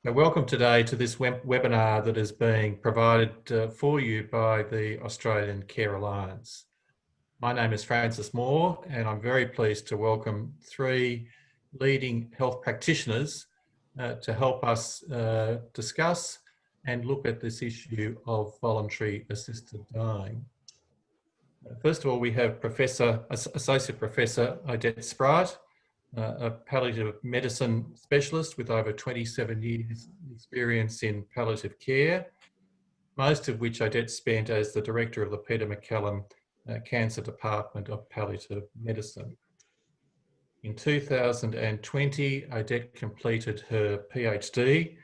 Now, welcome today to this webinar that is being provided for you by the Australian Care Alliance. My name is Francis Moore, and I'm very pleased to welcome three leading health practitioners to help us discuss and look at this issue of voluntary assisted dying. First of all, we have Associate Professor Odette Sprite, a palliative medicine specialist with over 27 years experience in palliative care, most of which Odette spent as the director of the Peter MacCallum Cancer Department of Palliative Medicine. In 2020, Odette completed her PhD,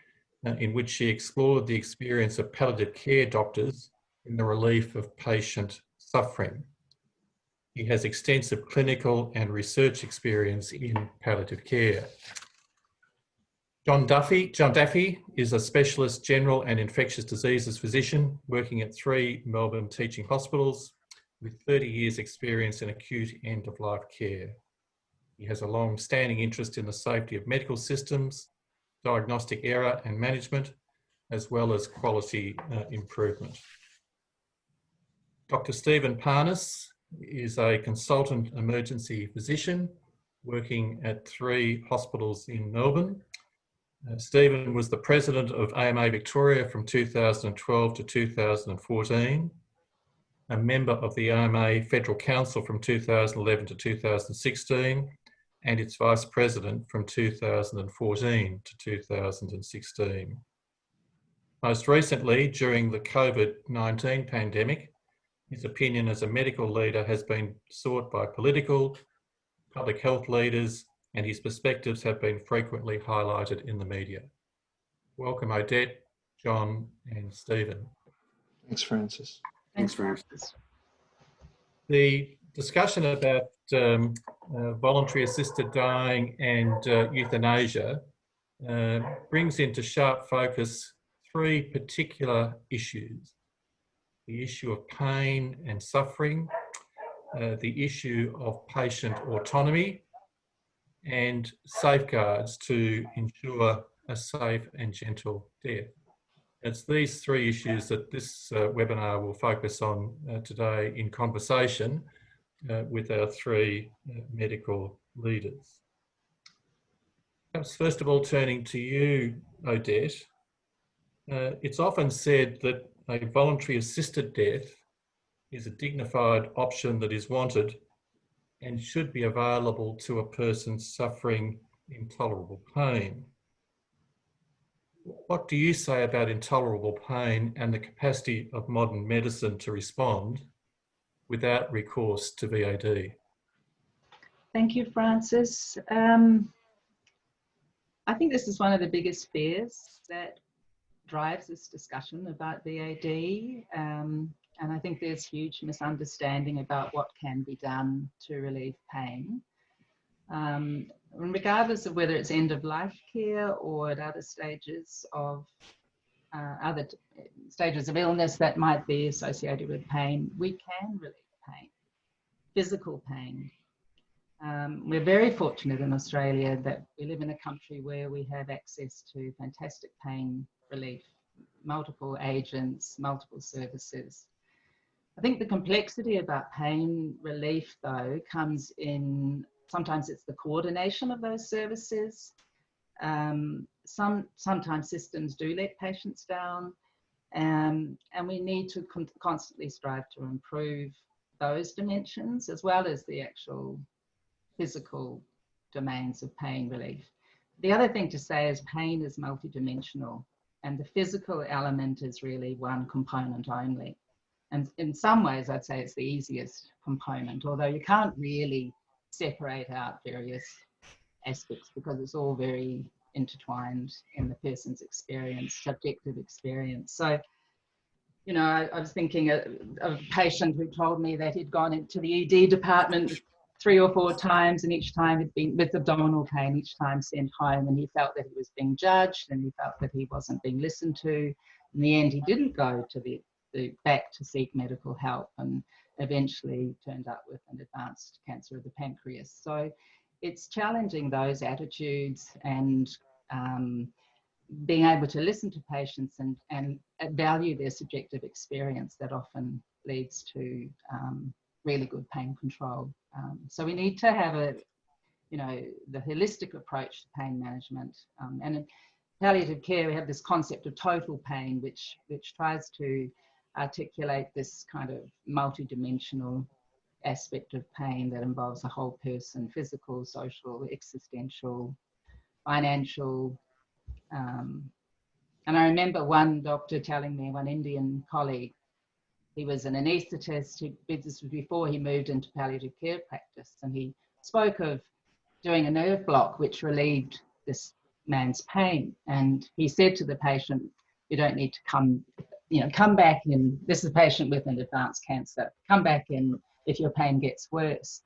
in which she explored the experience of palliative care doctors in the relief of patient suffering. He has extensive clinical and research experience in palliative care. John Daffy is a specialist general and infectious diseases physician working at 3 Melbourne teaching hospitals with 30 years experience in acute end-of-life care. He has a long-standing interest in the safety of medical systems, diagnostic error and management, as well as quality improvement. Dr. Stephen Parnas is a consultant emergency physician working at 3 hospitals in Melbourne. Stephen was the president of AMA Victoria from 2012 to 2014, a member of the AMA Federal Council from 2011 to 2016, and its vice president from 2014 to 2016. Most recently, during the COVID-19 pandemic, his opinion as a medical leader has been sought by political, public health leaders, and his perspectives have been frequently highlighted in the media. Welcome, Odette, John, and Stephen. Thanks, Francis. Thanks, Francis. The discussion about voluntary assisted dying and euthanasia brings into sharp focus 3 particular issues: the issue of pain and suffering, the issue of patient autonomy, and safeguards to ensure a safe and gentle death. It's these 3 issues that this webinar will focus on today in conversation with our 3 medical leaders. Perhaps first of all, turning to you, Odette, it's often said that a voluntary assisted death is a dignified option that is wanted and should be available to a person suffering intolerable pain. What do you say about intolerable pain and the capacity of modern medicine to respond without recourse to VAD? Thank you, Francis. I think this is one of the biggest fears that drives this discussion about VAD. And I think there's huge misunderstanding about what can be done to relieve pain. Regardless of whether it's end-of-life care or at other stages of illness that might be associated with pain, we can relieve pain, physical pain. We're very fortunate in Australia that we live in a country where we have access to fantastic pain relief, multiple agents, multiple services. I think the complexity about pain relief, though, comes in, sometimes it's the coordination of those services. Sometimes systems do let patients down, and we need to constantly strive to improve those dimensions as well as the actual physical domains of pain relief. The other thing to say is pain is multidimensional, and the physical element is really one component only. And in some ways, I'd say it's the easiest component, although you can't really separate out various aspects because it's all very intertwined in the person's experience, subjective experience. So, you know, I was thinking of a patient who told me that he'd gone into the ED department 3 or 4 times, and each time had been with abdominal pain, each time sent home, and he felt that he was being judged and he felt that he wasn't being listened to. In the end, he didn't go to back to seek medical help and eventually turned up with an advanced cancer of the pancreas. So it's challenging those attitudes and being able to listen to patients and value their subjective experience that often leads to really good pain control. So we need to have the holistic approach to pain management. And in palliative care, we have this concept of total pain, which tries to articulate this kind of multidimensional aspect of pain that involves the whole person: physical, social, existential, financial. And I remember one doctor telling me, one Indian colleague, he was an anaesthetist, this was before he moved into palliative care practice, and he spoke of doing a nerve block which relieved this man's pain. And he said to the patient, you don't need to come back in, this is a patient with an advanced cancer, come back in if your pain gets worse.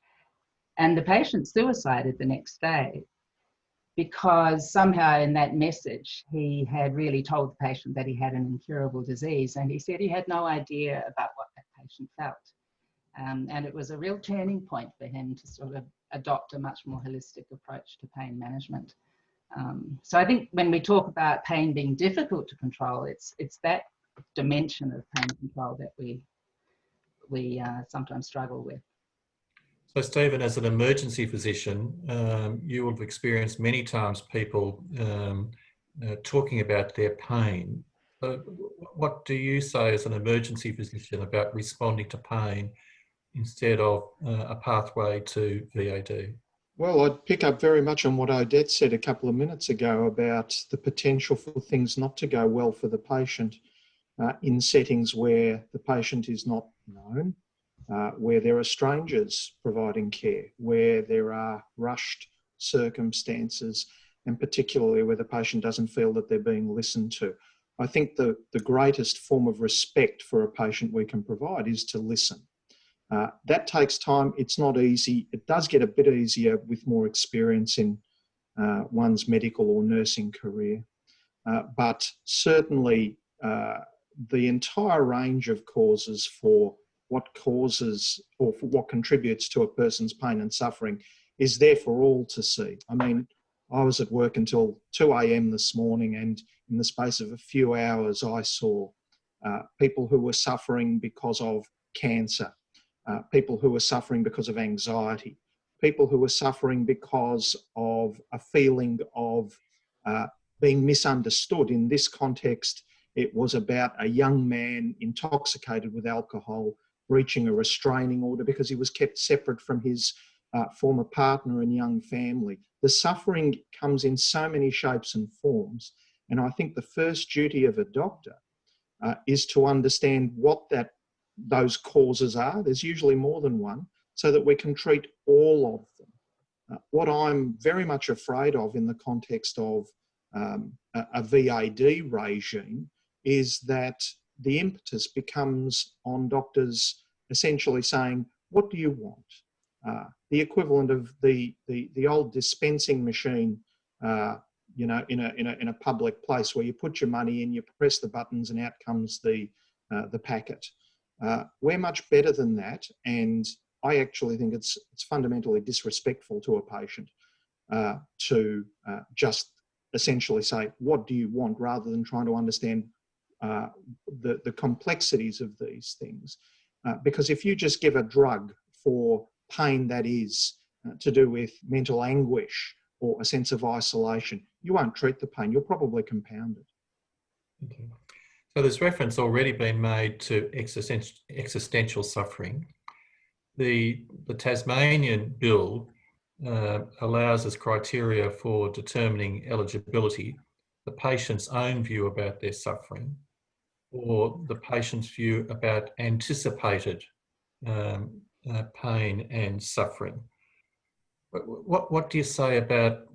And the patient suicided the next day, because somehow in that message, he had really told the patient that he had an incurable disease. And he said he had no idea about what that patient felt. And it was a real turning point for him to sort of adopt a much more holistic approach to pain management. So I think when we talk about pain being difficult to control, it's that dimension of pain control that we sometimes struggle with. So Stephen, as an emergency physician, you will have experienced many times people talking about their pain. What do you say as an emergency physician about responding to pain instead of a pathway to VAD? Well, I'd pick up very much on what Odette said a couple of minutes ago about the potential for things not to go well for the patient in settings where the patient is not known, where there are strangers providing care, where there are rushed circumstances, and particularly where the patient doesn't feel that they're being listened to. I think the greatest form of respect for a patient we can provide is to listen. That takes time. It's not easy. It does get a bit easier with more experience in one's medical or nursing career. But certainly the entire range of causes for what causes or for what contributes to a person's pain and suffering is there for all to see. I mean, I was at work until 2 a.m. this morning, and in the space of a few hours, I saw people who were suffering because of cancer, people who were suffering because of anxiety, people who were suffering because of a feeling of being misunderstood. In this context, it was about a young man intoxicated with alcohol breaching a restraining order because he was kept separate from his former partner and young family. The suffering comes in so many shapes and forms, and I think the first duty of a doctor is to understand what those causes are. There's usually more than one, so that we can treat all of them. What I'm very much afraid of in the context of a VAD regime is that the impetus becomes on doctors essentially saying, what do you want? The equivalent of the old dispensing machine, in a public place where you put your money in, you press the buttons, and out comes the packet. We're much better than that, and I actually think it's fundamentally disrespectful to a patient to just essentially say, what do you want, rather than trying to understand the complexities of these things. Because if you just give a drug for pain that is to do with mental anguish or a sense of isolation, you won't treat the pain, you'll probably compound it. Okay. So there's reference already been made to existential suffering. The Tasmanian bill allows as criteria for determining eligibility the patient's own view about their suffering, or the patient's view about anticipated pain and suffering. What do you say about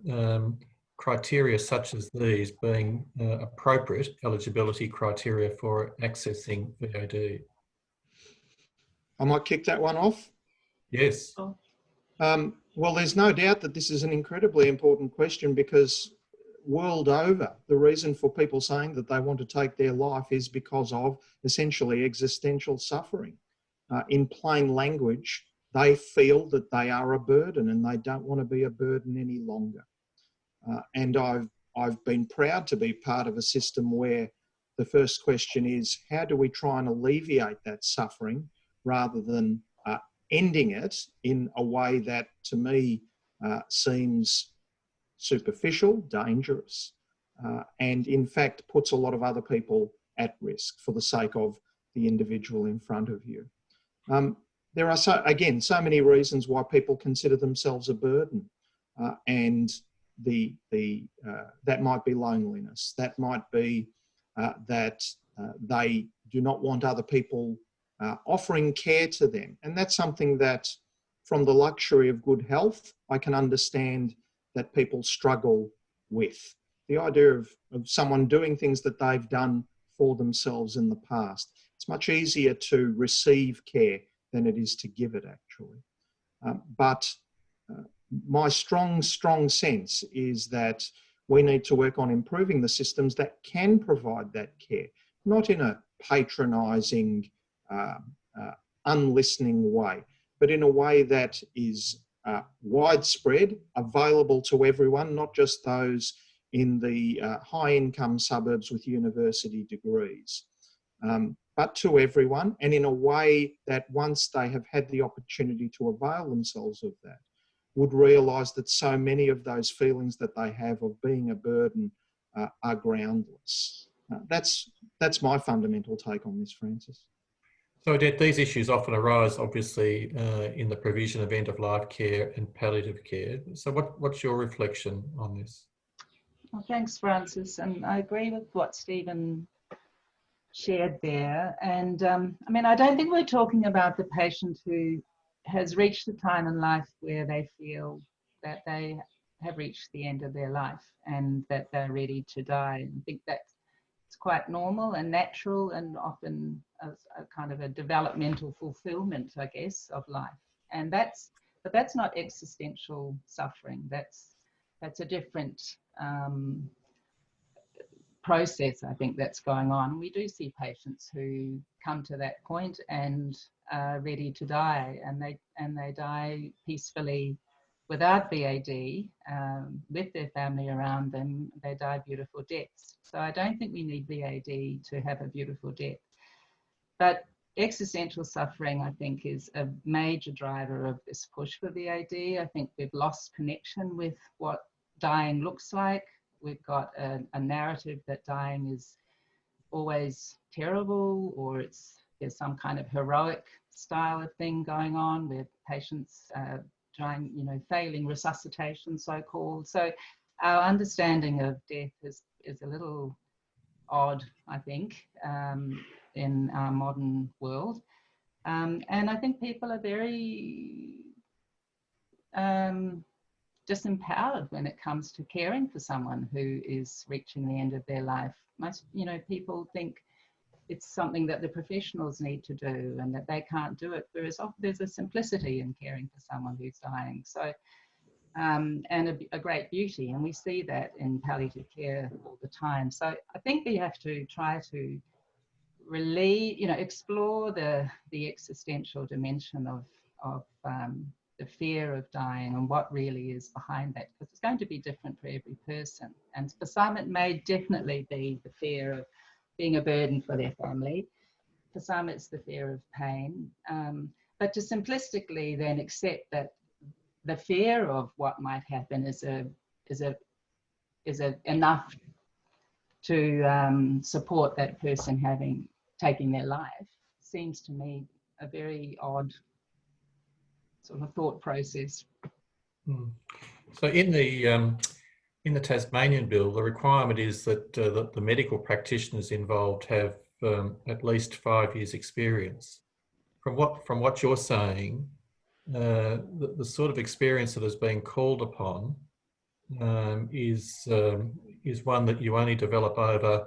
criteria such as these being appropriate eligibility criteria for accessing VAD? I might kick that one off. Yes. Well, there's no doubt that this is an incredibly important question, because world over, the reason for people saying that they want to take their life is because of essentially existential suffering. In plain language, they feel that they are a burden and they don't want to be a burden any longer. And I've I've been proud to be part of a system where the first question is, how do we try and alleviate that suffering rather than ending it in a way that, to me, seems superficial, dangerous, and in fact puts a lot of other people at risk for the sake of the individual in front of you. There are, so many reasons why people consider themselves a burden, and that might be loneliness, that might be that they do not want other people offering care to them. And that's something that, from the luxury of good health, I can understand that people struggle with. The idea of someone doing things that they've done for themselves in the past. It's much easier to receive care than it is to give it, actually. But my strong sense is that we need to work on improving the systems that can provide that care, not in a patronising, unlistening way, but in a way that is widespread, available to everyone, not just those in the high-income suburbs with university degrees, but to everyone, and in a way that, once they have had the opportunity to avail themselves of that, would realise that so many of those feelings that they have of being a burden are groundless. That's my fundamental take on this, Francis. So, Odette, these issues often arise, obviously, in the provision of end-of-life care and palliative care. So what's your reflection on this? Well, thanks, Francis. And I agree with what Stephen shared there. And I mean, I don't think we're talking about the patient who has reached a time in life where they feel that they have reached the end of their life and that they're ready to die. I think that's quite normal and natural, and often a kind of a developmental fulfillment, I guess, of life. And but that's not existential suffering. That's a different process, I think, that's going on. We do see patients who come to that point and are ready to die, and they die peacefully without VAD, with their family around them. They die beautiful deaths. So I don't think we need VAD to have a beautiful death. But existential suffering, I think, is a major driver of this push for VAD. I think we've lost connection with what dying looks like. We've got a narrative that dying is always terrible, or there's some kind of heroic style of thing going on where patients trying, failing resuscitation, so-called. So our understanding of death is a little odd, I think, in our modern world. And I think people are very disempowered when it comes to caring for someone who is reaching the end of their life. Most, people think it's something that the professionals need to do and that they can't do it, whereas there's a simplicity in caring for someone who's dying. So, and a great beauty, and we see that in palliative care all the time. So I think we have to try to explore the existential dimension of the fear of dying and what really is behind that, because it's going to be different for every person. And for some, it may definitely be the fear of being a burden for their family. For some, it's the fear of pain. But to simplistically then accept that the fear of what might happen is enough to support that person taking their life seems to me a very odd sort of thought process. So in the Tasmanian bill, the requirement is that the medical practitioners involved have at least 5 years' experience. From what you're saying, the sort of experience that is being called upon is one that you only develop over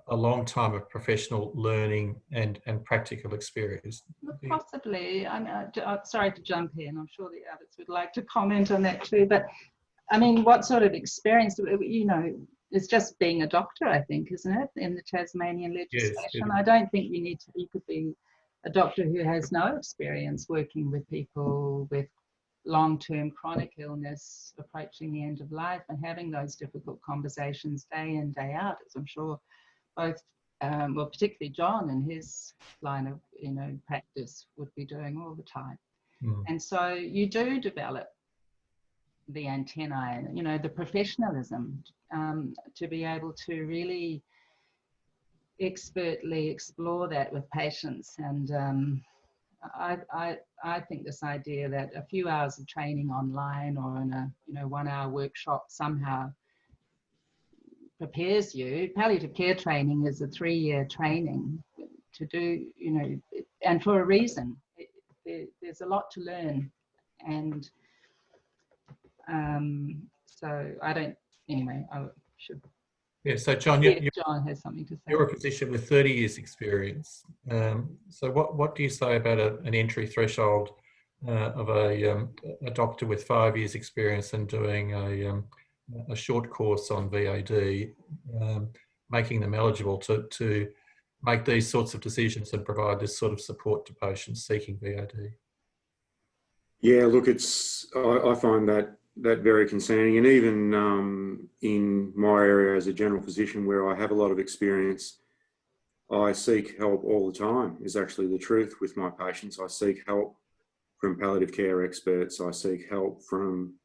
a long time of professional learning and practical experience. Possibly. I'm sorry to jump in. I'm sure the others would like to comment on that too. But I mean, what sort of experience? It's just being a doctor, I think, isn't it, in the Tasmanian legislation? Yes, I don't think you could be a doctor who has no experience working with people with long-term chronic illness approaching the end of life, and having those difficult conversations day in, day out, as I'm sure both, well, particularly John in his line of, practice would be doing all the time. Mm. And so you do develop the antennae, the professionalism to be able to really expertly explore that with patients. And I think this idea that a few hours of training online or in a 1 hour workshop somehow prepares you. Palliative care training is a 3-year training to do, and for a reason. There's a lot to learn, and so I should. Yeah, so John, John has something to say. You're a physician with 30 years experience. So what do you say about an entry threshold of a doctor with 5 years experience and doing a short course on VAD, making them eligible to make these sorts of decisions and provide this sort of support to patients seeking VAD? Yeah, look, I find that very concerning, and even in my area as a general physician, where I have a lot of experience, I seek help all the time. Is actually the truth with my patients. I seek help from palliative care experts. I seek help from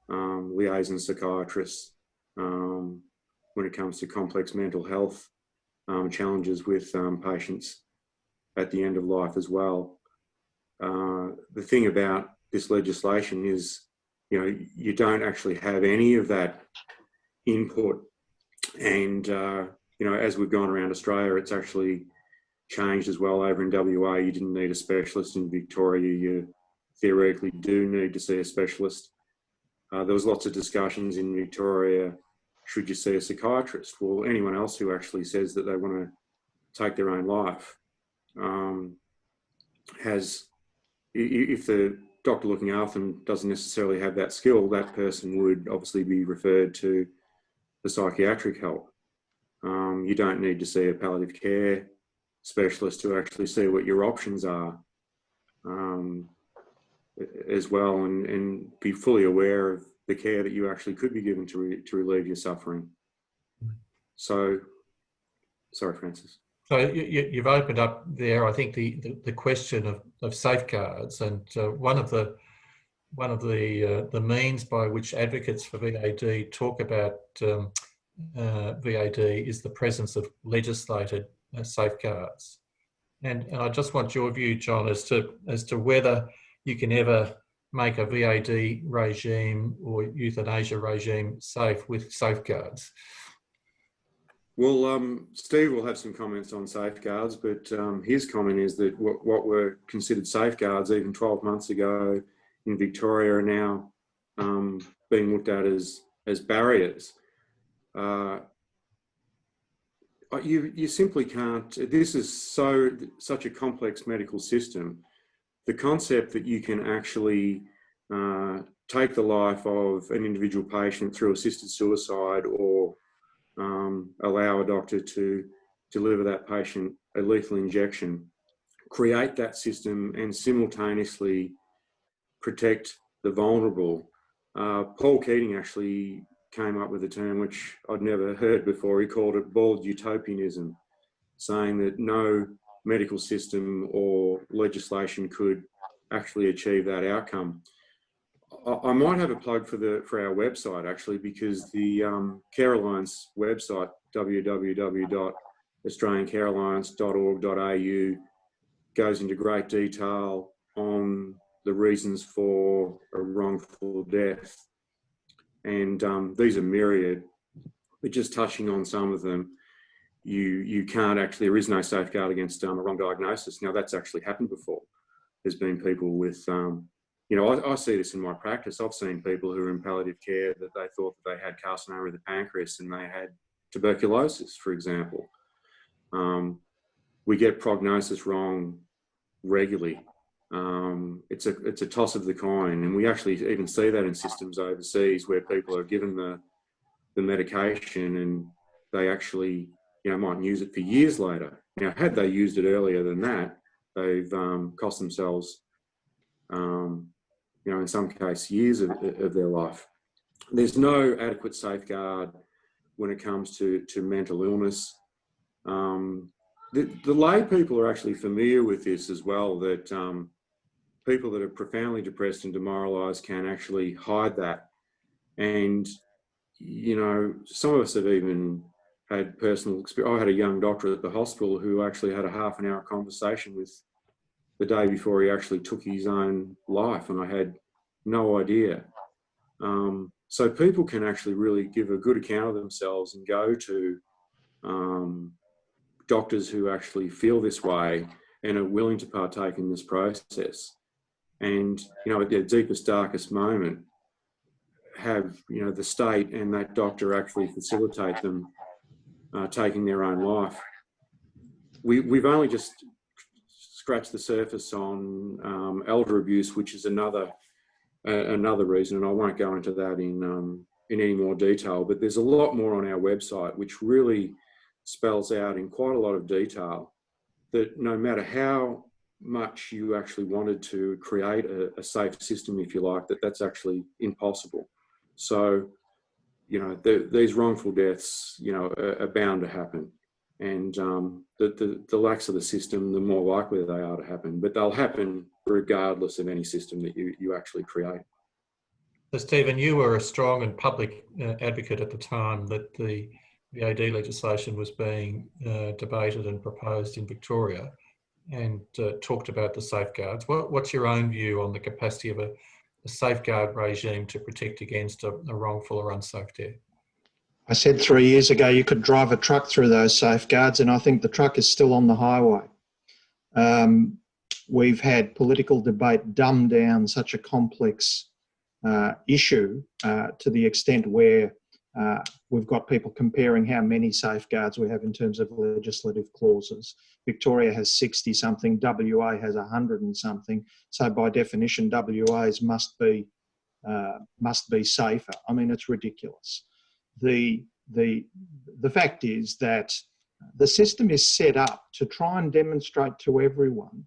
liaison psychiatrists when it comes to complex mental health challenges with patients at the end of life as well. The thing about this legislation is, you don't actually have any of that input. And, as we've gone around Australia, it's actually changed as well. Over in WA, you didn't need a specialist. In Victoria, you theoretically do need to see a specialist. There was lots of discussions in Victoria, should you see a psychiatrist? Well, anyone else who actually says that they want to take their own life if the doctor looking after them doesn't necessarily have that skill, that person would obviously be referred to the psychiatric help. You don't need to see a palliative care specialist to actually see what your options are as well, and be fully aware of the care that you actually could be given to relieve your suffering. So, sorry, Francis. So you've opened up there, I think, the question of safeguards, and one of the means by which advocates for VAD talk about VAD is the presence of legislated safeguards. And I just want your view, John, as to whether you can ever make a VAD regime or euthanasia regime safe with safeguards. Well, Steve will have some comments on safeguards, but his comment is that what were considered safeguards even 12 months ago in Victoria are now being looked at as barriers. You simply can't. This is such a complex medical system. The concept that you can actually take the life of an individual patient through assisted suicide, or allow a doctor to deliver that patient a lethal injection, create that system, and simultaneously protect the vulnerable. Paul Keating actually came up with a term which I'd never heard before. He called it bald utopianism, saying that no medical system or legislation could actually achieve that outcome. I might have a plug for our website, actually, because the Care Alliance website, www.australiancarealliance.org.au, goes into great detail on the reasons for a wrongful death. And these are myriad, but just touching on some of them, you can't actually, there is no safeguard against a wrong diagnosis. Now, that's actually happened before. There's been people with... I see this in my practice. I've seen people who are in palliative care that they thought that they had carcinoma of the pancreas and they had tuberculosis, for example. We get prognosis wrong regularly. It's a toss of the coin, and we actually even see that in systems overseas where people are given the medication and they actually mightn't use it for years later. Now, had they used it earlier than that, they've cost themselves in some cases, years of their life. There's no adequate safeguard when it comes to mental illness. The lay people are actually familiar with this as well, that people that are profoundly depressed and demoralised can actually hide that. And, some of us have even had personal experience. I had a young doctor at the hospital who actually had a half-an-hour conversation with the day before he actually took his own life, and I had no idea. So people can actually really give a good account of themselves and go to doctors who actually feel this way and are willing to partake in this process. And, at their deepest, darkest moment, have, the state and that doctor actually facilitate them taking their own life. We've only just scratched the surface on elder abuse, which is another reason, and I won't go into that in any more detail, but there's a lot more on our website which really spells out in quite a lot of detail that no matter how much you actually wanted to create a safe system, if you like, that's actually impossible. So, these wrongful deaths, are bound to happen. And the lax of the system, the more likely they are to happen. But they'll happen regardless of any system that you actually create. So, Stephen, you were a strong and public advocate at the time that the AD legislation was being debated and proposed in Victoria, and talked about the safeguards. What's your own view on the capacity of a safeguard regime to protect against a wrongful or unsafe death? I said 3 years ago you could drive a truck through those safeguards, and I think the truck is still on the highway. We've had political debate dumb down such a complex issue to the extent where we've got people comparing how many safeguards we have in terms of legislative clauses. Victoria has 60 something, WA has 100 and something. So by definition, WA's must be safer. I mean, it's ridiculous. The fact is that the system is set up to try and demonstrate to everyone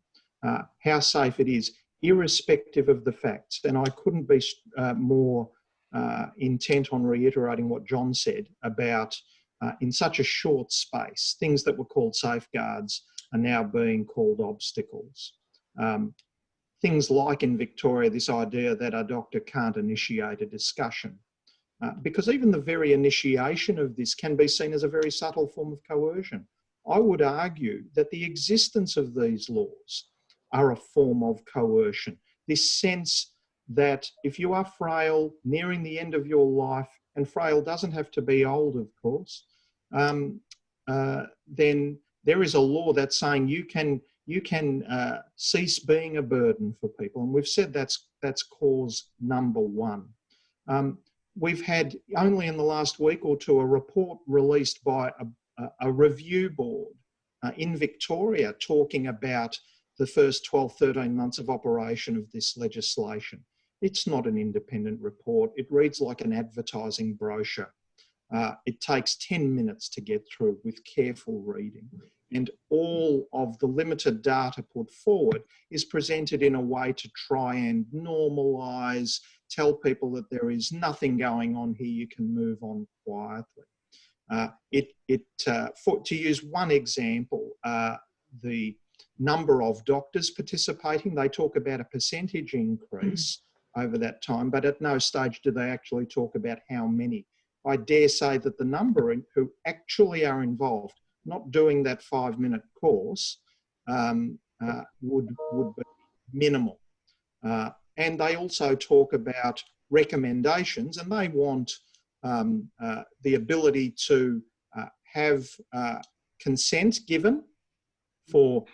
how safe it is, irrespective of the facts. And I couldn't be more intent on reiterating what John said about in such a short space, things that were called safeguards are now being called obstacles. Things like in Victoria, this idea that a doctor can't initiate a discussion, because even the very initiation of this can be seen as a very subtle form of coercion. I would argue that the existence of these laws are a form of coercion. This sense that if you are frail, nearing the end of your life, and frail doesn't have to be old, of course, then there is a law that's saying you can cease being a burden for people. And we've said that's cause number one. We've had only in the last week or two a report released by a review board in Victoria talking about the first 12, 13 months of operation of this legislation. It's not an independent report. It reads like an advertising brochure. It takes 10 minutes to get through with careful reading. And all of the limited data put forward is presented in a way to try and normalise, tell people that there is nothing going on here, you can move on quietly. To use one example, the number of doctors participating, they talk about a percentage increase over that time, but at no stage do they actually talk about how many. I dare say that the number who actually are involved, not doing that 5-minute course, would be minimal. And they also talk about recommendations, and they want the ability to have consent given for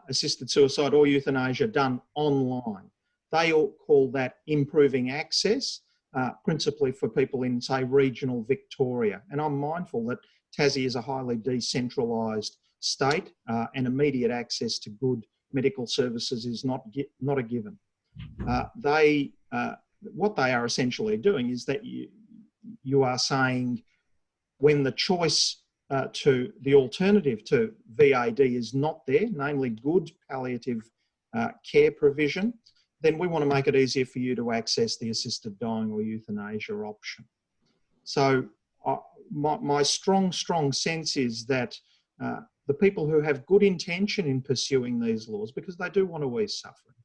assisted suicide or euthanasia done online. They all call that improving access, principally for people in, say, regional Victoria. And I'm mindful that Tassie is a highly decentralised state and immediate access to good medical services is not a given. What they are essentially doing is that you are saying when the choice to the alternative to VAD is not there, namely good palliative care provision, then we want to make it easier for you to access the assisted dying or euthanasia option. So my strong sense is that the people who have good intention in pursuing these laws, because they do want to ease suffering,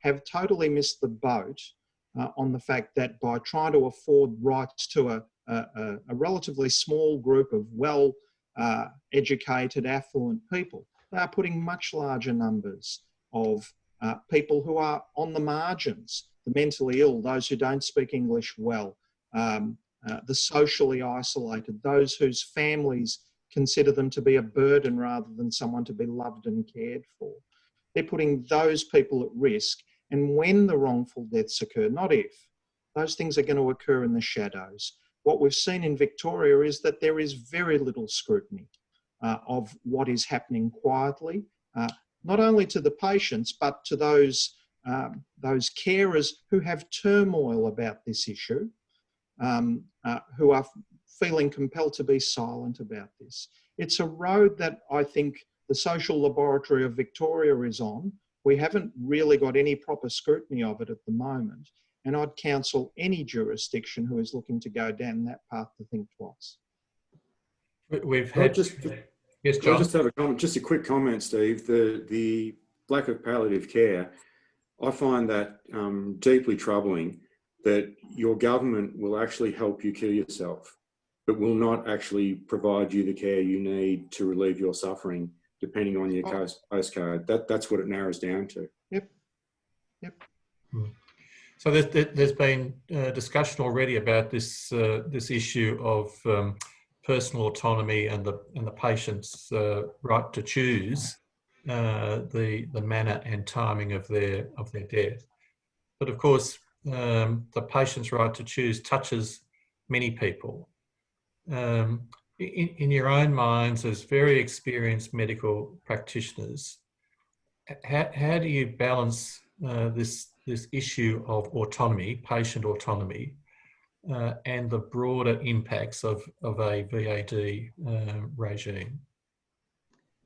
have totally missed the boat on the fact that by trying to afford rights to a relatively small group of well-educated, affluent people, they are putting much larger numbers of people who are on the margins, the mentally ill, those who don't speak English well, the socially isolated, those whose families consider them to be a burden rather than someone to be loved and cared for. They're putting those people at risk. And when the wrongful deaths occur, not if, those things are going to occur in the shadows. What we've seen in Victoria is that there is very little scrutiny of what is happening quietly, not only to the patients, but to those carers who have turmoil about this issue, who are feeling compelled to be silent about this. It's a road that I think the social laboratory of Victoria is on. We haven't really got any proper scrutiny of it at the moment. And I'd counsel any jurisdiction who is looking to go down that path to think twice. We've had... Yes, John? I just have a comment, just a quick comment, Steve. The lack of palliative care, I find that deeply troubling, that your government will actually help you kill yourself, but will not actually provide you the care you need to relieve your suffering, depending on your postcode. That's what it narrows down to. Yep. So there's been discussion already about this issue of personal autonomy and the patient's right to choose the manner and timing of their death. But of course, the patient's right to choose touches many people. In your own minds, as very experienced medical practitioners, how do you balance this issue of autonomy, patient autonomy, and the broader impacts of a VAD regime?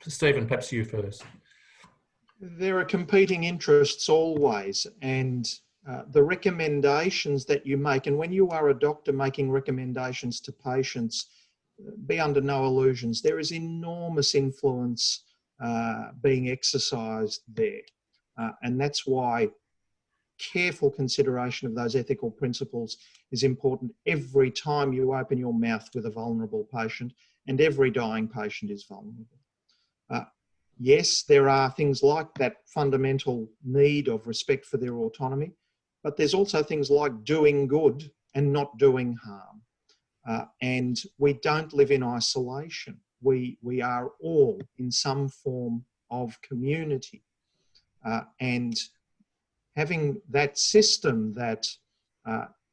Stephen, perhaps you first. There are competing interests always, and the recommendations that you make, and when you are a doctor making recommendations to patients, be under no illusions, there is enormous influence being exercised there. And that's why careful consideration of those ethical principles is important every time you open your mouth with a vulnerable patient, and every dying patient is vulnerable. Yes, there are things like that fundamental need of respect for their autonomy, but there's also things like doing good and not doing harm. And we don't live in isolation. We are all in some form of community. And having that system that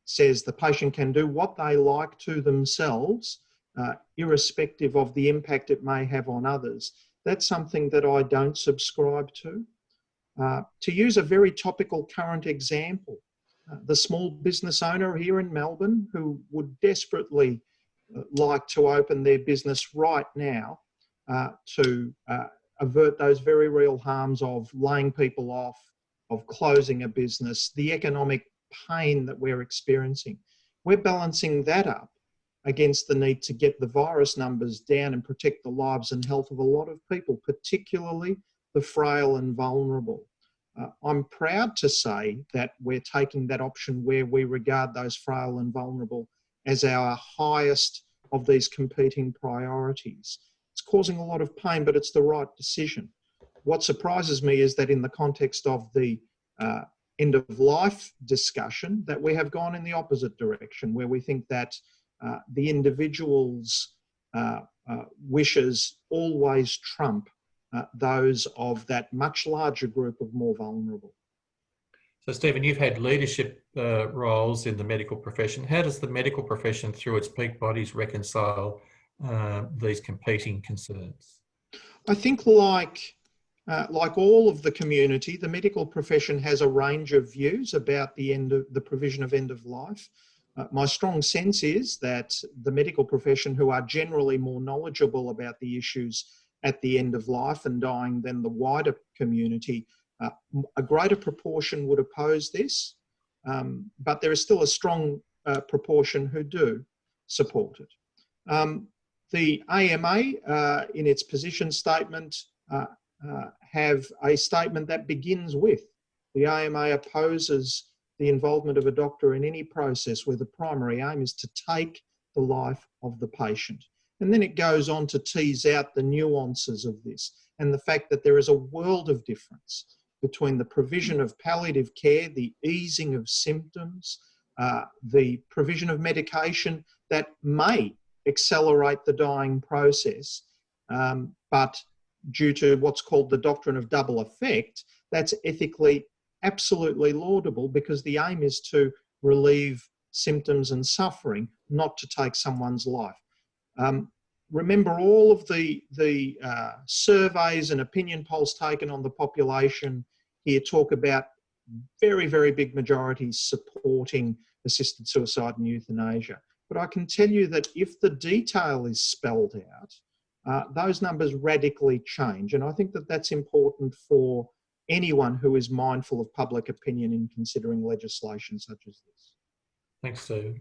says the patient can do what they like to themselves, irrespective of the impact it may have on others, that's something that I don't subscribe to. To use a very topical current example, the small business owner here in Melbourne who would desperately like to open their business right now to avert those very real harms of laying people off, of closing a business, the economic pain that we're experiencing. We're balancing that up against the need to get the virus numbers down and protect the lives and health of a lot of people, particularly the frail and vulnerable. I'm proud to say that we're taking that option where we regard those frail and vulnerable as our highest of these competing priorities. It's causing a lot of pain, but it's the right decision. What surprises me is that in the context of the end of life discussion, that we have gone in the opposite direction, where we think that the individual's wishes always trump those of that much larger group of more vulnerable. So, Stephen, you've had leadership roles in the medical profession. How does the medical profession, through its peak bodies, reconcile these competing concerns? I think like all of the community, the medical profession has a range of views about the provision of end of life. My strong sense is that the medical profession, who are generally more knowledgeable about the issues at the end of life and dying than the wider community, A greater proportion would oppose this, but there is still a strong proportion who do support it. The AMA, in its position statement, have a statement that begins with, the AMA opposes the involvement of a doctor in any process where the primary aim is to take the life of the patient. And then it goes on to tease out the nuances of this and the fact that there is a world of difference between the provision of palliative care, the easing of symptoms, the provision of medication that may accelerate the dying process, but due to what's called the doctrine of double effect, that's ethically absolutely laudable because the aim is to relieve symptoms and suffering, not to take someone's life. Remember, all of the surveys and opinion polls taken on the population here talk about very, very big majorities supporting assisted suicide and euthanasia. But I can tell you that if the detail is spelled out, those numbers radically change. And I think that that's important for anyone who is mindful of public opinion in considering legislation such as this. Thanks, Steve.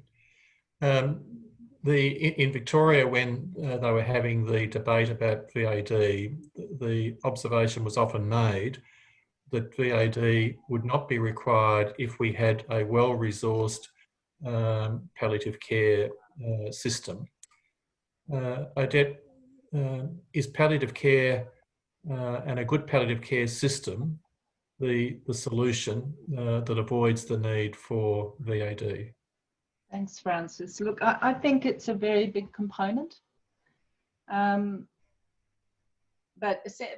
In Victoria, when they were having the debate about VAD, the observation was often made that VAD would not be required if we had a well-resourced palliative care system. Odette, is palliative care and a good palliative care system the solution that avoids the need for VAD? Thanks, Francis. Look, I think it's a very big component. But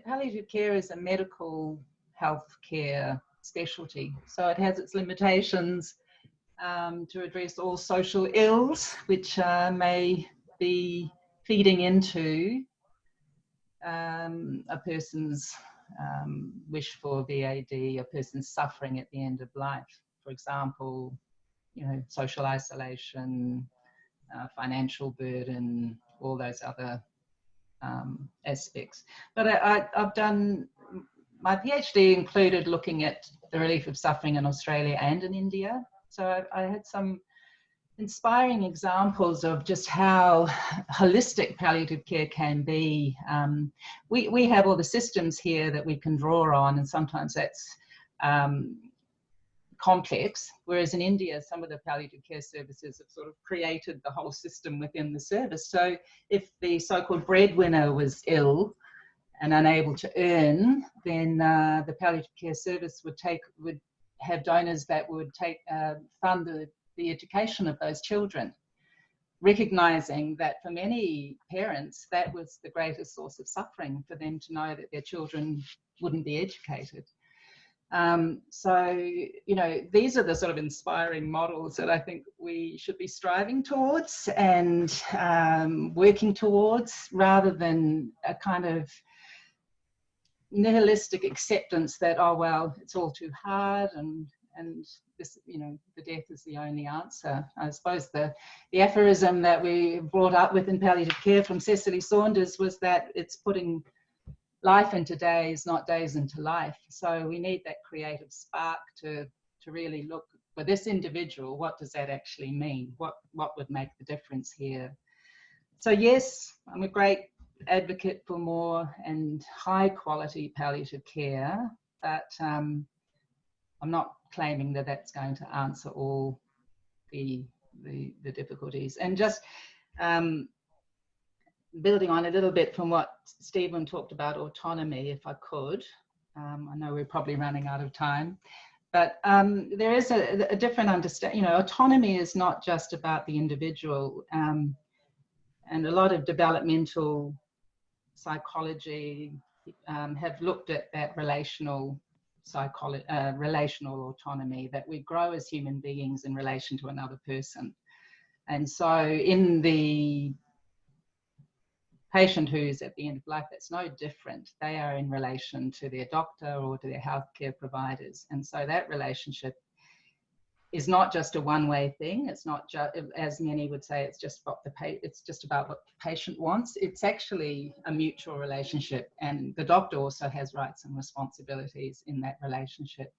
palliative care is a medical health care specialty. So it has its limitations to address all social ills, which may be feeding into a person's wish for VAD, a person's suffering at the end of life. For example, social isolation, financial burden, all those other aspects. But I've done, my PhD included looking at the relief of suffering in Australia and in India. So I had some inspiring examples of just how holistic palliative care can be. We have all the systems here that we can draw on, and sometimes that's complex, whereas in India, some of the palliative care services have sort of created the whole system within the service. So if the so-called breadwinner was ill and unable to earn, then the palliative care service would have donors that would fund the education of those children, recognizing that for many parents, that was the greatest source of suffering, for them to know that their children wouldn't be educated. So, these are the sort of inspiring models that I think we should be striving towards and working towards, rather than a kind of nihilistic acceptance that, oh, well, it's all too hard and this, the death is the only answer. I suppose the aphorism that we brought up with in palliative care from Cecily Saunders was that it's putting life into days, not days into life. So we need that creative spark to really look for this individual. What does that actually mean? What would make the difference here? So yes, I'm a great advocate for more and high quality palliative care, but I'm not claiming that that's going to answer all the difficulties. And just building on a little bit from what Stephen talked about autonomy, if I could. I know we're probably running out of time, but there is a different understanding. Autonomy is not just about the individual, and a lot of developmental psychology have looked at that relational autonomy, that we grow as human beings in relation to another person. And so in the patient who's at the end of life, that's no different. They are in relation to their doctor or to their healthcare providers. And so that relationship is not just a one-way thing. It's not just, as many would say, it's just about it's just about what the patient wants. It's actually a mutual relationship, and the doctor also has rights and responsibilities in that relationship.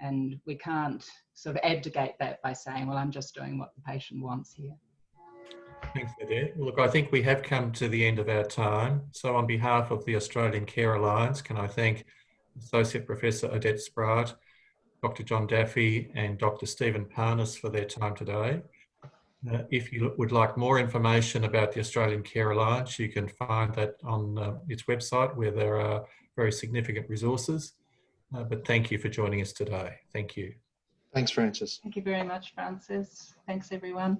And we can't sort of abdicate that by saying, well, I'm just doing what the patient wants here. Thanks, Odette. Look, I think we have come to the end of our time. So on behalf of the Australian Care Alliance, can I thank Associate Professor Odette Spratt, Dr. John Daffy and Dr. Stephen Parnas for their time today. If you would like more information about the Australian Care Alliance, you can find that on its website, where there are very significant resources. But thank you for joining us today. Thank you. Thanks, Francis. Thank you very much, Francis. Thanks, everyone.